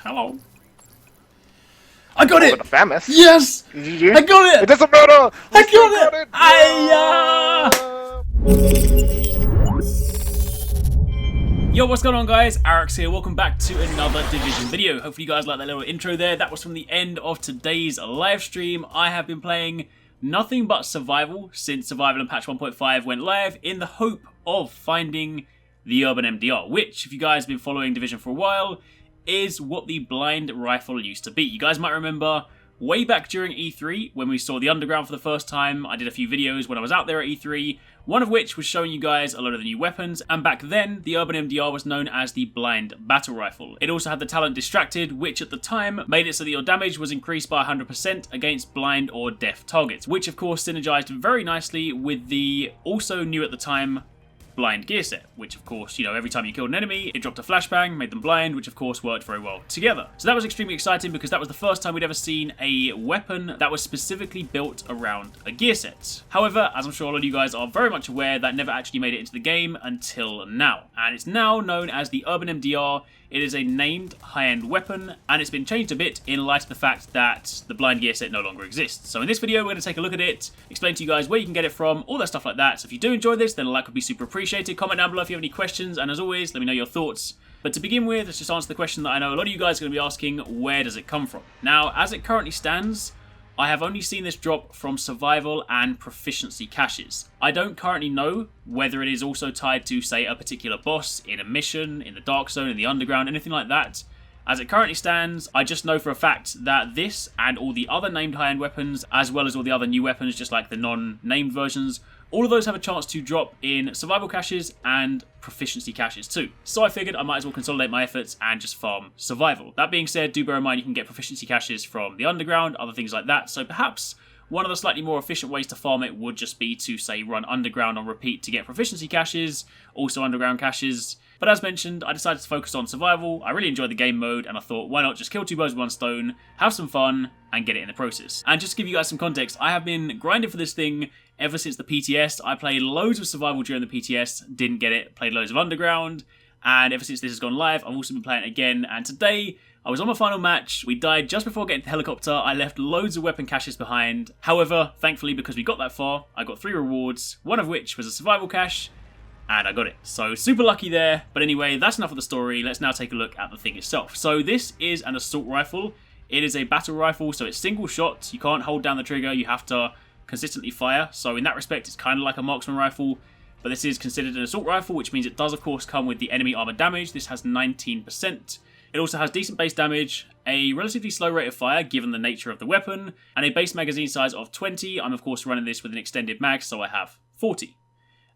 Hello. I got it! Famous. Yes! Yeah. I got it! It doesn't matter! I got it! Yo, what's going on, guys? Arekkz here. Welcome back to another Division video. Hopefully you guys like that little intro there. That was from the end of today's live stream. I have been playing nothing but survival since survival and patch 1.5 went live in the hope of finding the urban MDR, which, if you guys have been following Division for a while, is what the blind rifle used to be. You guys might remember way back during E3 when we saw the underground for the first time. I did a few videos when I was out there at E3, one of which was showing you guys a lot of the new weapons, and back then the urban MDR was known as the blind battle rifle. It also had the talent distracted, which at the time made it so that your damage was increased by 100% against blind or deaf targets, which of course synergized very nicely with the also new at the time blind gear set, which of course, you know, every time you killed an enemy, it dropped a flashbang, made them blind, which of course worked very well together. So that was extremely exciting because that was the first time we'd ever seen a weapon that was specifically built around a gear set. However, as I'm sure a lot of you guys are very much aware, that never actually made it into the game until now. And it's now known as the Urban MDR. It is a named high-end weapon, and it's been changed a bit in light of the fact that the blind gear set no longer exists. So in this video, we're going to take a look at it, explain to you guys where you can get it from, all that stuff like that. So if you do enjoy this, then a like would be super appreciated. Comment down below if you have any questions, and as always, let me know your thoughts. But to begin with, let's just answer the question that I know a lot of you guys are going to be asking: where does it come from? Now, as it currently stands, I have only seen this drop from survival and proficiency caches. I don't currently know whether it is also tied to, say, a particular boss in a mission, in the dark zone, in the underground, anything like that. As it currently stands, I just know for a fact that this and all the other named high-end weapons, as well as all the other new weapons, just like the non-named versions, all of those have a chance to drop in survival caches and proficiency caches too. So I figured I might as well consolidate my efforts and just farm survival. That being said, do bear in mind you can get proficiency caches from the underground, other things like that, so perhaps one of the slightly more efficient ways to farm it would just be to, say, run underground on repeat to get proficiency caches, also underground caches. But as mentioned, I decided to focus on survival. I really enjoyed the game mode, and I thought, why not just kill two birds with one stone, have some fun, and get it in the process. And just to give you guys some context, I have been grinding for this thing ever since the PTS. I played loads of survival during the PTS, didn't get it, played loads of underground, and ever since this has gone live, I've also been playing it again, and today, I was on my final match. We died just before getting to the helicopter. I left loads of weapon caches behind. However, thankfully, because we got that far, I got 3 rewards, one of which was a survival cache, and I got it. So super lucky there. But anyway, that's enough of the story. Let's now take a look at the thing itself. So this is an assault rifle. It is a battle rifle, so it's single shot. You can't hold down the trigger. You have to consistently fire. So in that respect, it's kind of like a marksman rifle. But this is considered an assault rifle, which means it does, of course, come with the enemy armor damage. This has 19%. It also has decent base damage, a relatively slow rate of fire given the nature of the weapon, and a base magazine size of 20. I'm of course running this with an extended mag, so I have 40.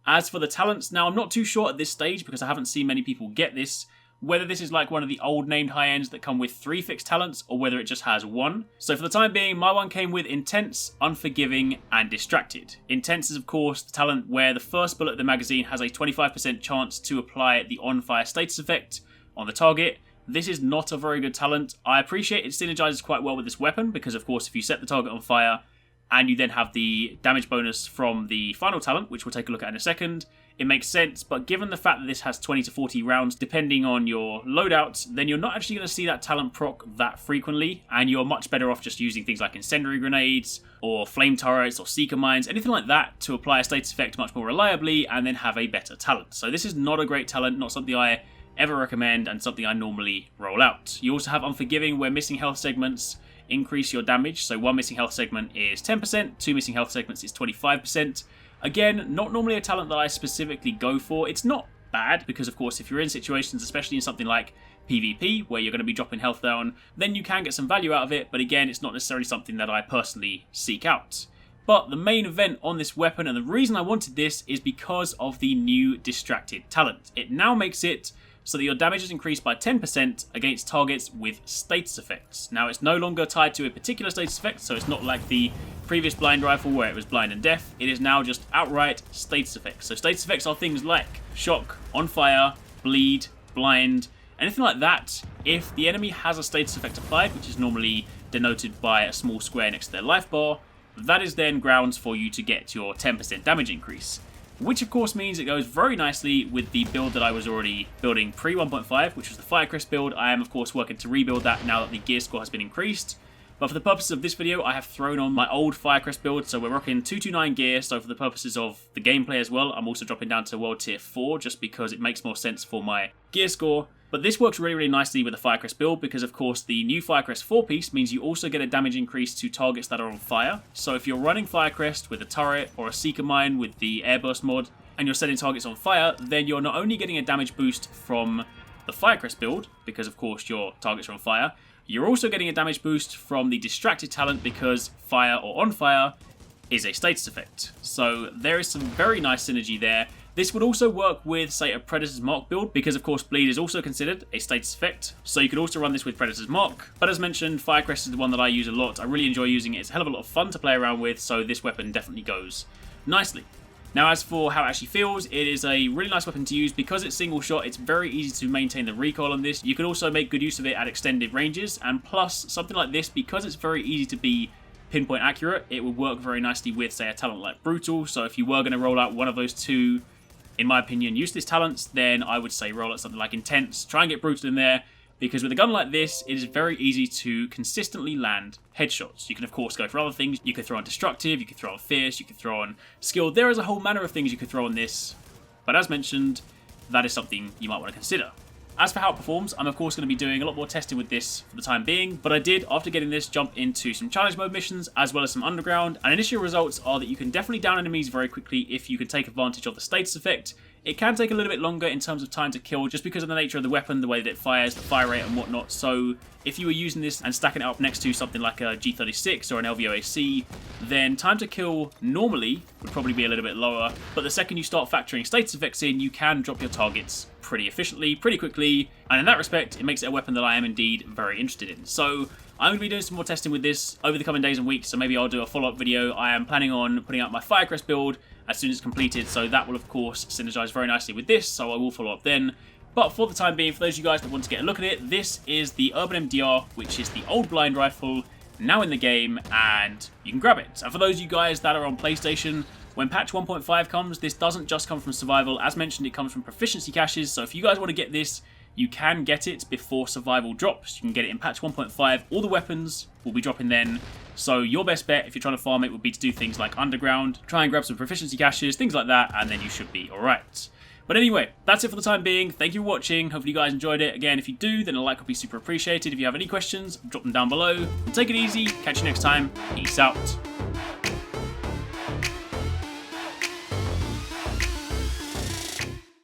As for the talents, now I'm not too sure at this stage because I haven't seen many people get this, whether this is like one of the old named high-ends that come with 3 fixed talents or whether it just has 1. So for the time being, my one came with Intense, Unforgiving, and Distracted. Intense is of course the talent where the first bullet of the magazine has a 25% chance to apply the on-fire status effect on the target. This is not a very good talent. I appreciate it synergizes quite well with this weapon because, of course, if you set the target on fire and you then have the damage bonus from the final talent, which we'll take a look at in a second, it makes sense. But given the fact that this has 20 to 40 rounds, depending on your loadout, then you're not actually going to see that talent proc that frequently, and you're much better off just using things like incendiary grenades or flame turrets or seeker mines, anything like that, to apply a status effect much more reliably and then have a better talent. So this is not a great talent, not something I ever recommend, and something I normally roll out. You also have Unforgiving, where missing health segments increase your damage. So 1 missing health segment is 10%, 2 missing health segments is 25%. Again, not normally a talent that I specifically go for. It's not bad, because of course if you're in situations, especially in something like PvP, where you're going to be dropping health down, then you can get some value out of it, but again, it's not necessarily something that I personally seek out. But the main event on this weapon, and the reason I wanted this, is because of the new Distracted talent. It now makes it so that your damage is increased by 10% against targets with status effects. Now, it's no longer tied to a particular status effect, so it's not like the previous blind rifle where it was blind and deaf. It is now just outright status effects. So status effects are things like shock, on fire, bleed, blind, anything like that. If the enemy has a status effect applied, which is normally denoted by a small square next to their life bar, that is then grounds for you to get your 10% damage increase. which of course means it goes very nicely with the build that I was already building pre 1.5, which was the Firecrest build. I am of course working to rebuild that now that the gear score has been increased. But for the purposes of this video, I have thrown on my old Firecrest build, so we're rocking 229 gear, so for the purposes of the gameplay as well, I'm also dropping down to World Tier 4, just because it makes more sense for my gear score. But this works really nicely with the Firecrest build, because of course the new Firecrest 4-piece means you also get a damage increase to targets that are on fire. So if you're running Firecrest with a turret, or a Seeker Mine with the Airburst mod, and you're setting targets on fire, then you're not only getting a damage boost from the Firecrest build, because of course your targets are on fire, you're also getting a damage boost from the Distracted talent because fire or on fire is a status effect. So there is some very nice synergy there. This would also work with, say, a Predator's Mark build, because of course Bleed is also considered a status effect, so you could also run this with Predator's Mark. But as mentioned, Firecrest is the one that I use a lot. I really enjoy using it. It's a hell of a lot of fun to play around with, so this weapon definitely goes nicely. Now, as for how it actually feels, it is a really nice weapon to use. Because it's single shot, it's very easy to maintain the recoil on this. You can also make good use of it at extended ranges, and plus, something like this, because it's very easy to be pinpoint accurate, it would work very nicely with, say, a talent like Brutal. So if you were going to roll out one of those two, in my opinion, useless talents, then I would say roll out something like Intense. Try and get Brutal in there, because with a gun like this, it is very easy to consistently land headshots. You can of course go for other things. You could throw on Destructive, you could throw on Fierce, you could throw on Skilled. There is a whole manner of things you could throw on this, but as mentioned, that is something you might want to consider. As for how it performs, I'm of course going to be doing a lot more testing with this for the time being, but I did, after getting this, jump into some challenge mode missions as well as some underground, and initial results are that you can definitely down enemies very quickly if you can take advantage of the status effect. It can take a little bit longer in terms of time to kill, just because of the nature of the weapon, the way that it fires, the fire rate and whatnot. So if you were using this and stacking it up next to something like a G36 or an LVOAC, then time to kill normally would probably be a little bit lower. But the second you start factoring status effects in, you can drop your targets pretty efficiently, pretty quickly. And in that respect, it makes it a weapon that I am indeed very interested in. So I'm going to be doing some more testing with this over the coming days and weeks, so maybe I'll do a follow-up video. I am planning on putting out my Firecrest build as soon as it's completed, so that will of course synergize very nicely with this, so I will follow up then. But for the time being, for those of you guys that want to get a look at it, this is the Urban MDR, which is the old blind rifle, now in the game, and you can grab it. And for those of you guys that are on PlayStation, when patch 1.5 comes, this doesn't just come from survival. As mentioned, it comes from proficiency caches, so if you guys want to get this, you can get it before survival drops. You can get it in patch 1.5. All the weapons will be dropping then. So your best bet, if you're trying to farm it, would be to do things like underground, try and grab some proficiency caches, things like that, and then you should be alright. But anyway, that's it for the time being. Thank you for watching. Hopefully you guys enjoyed it. Again, if you do, then a like would be super appreciated. If you have any questions, drop them down below. Take it easy. Catch you next time. Peace out.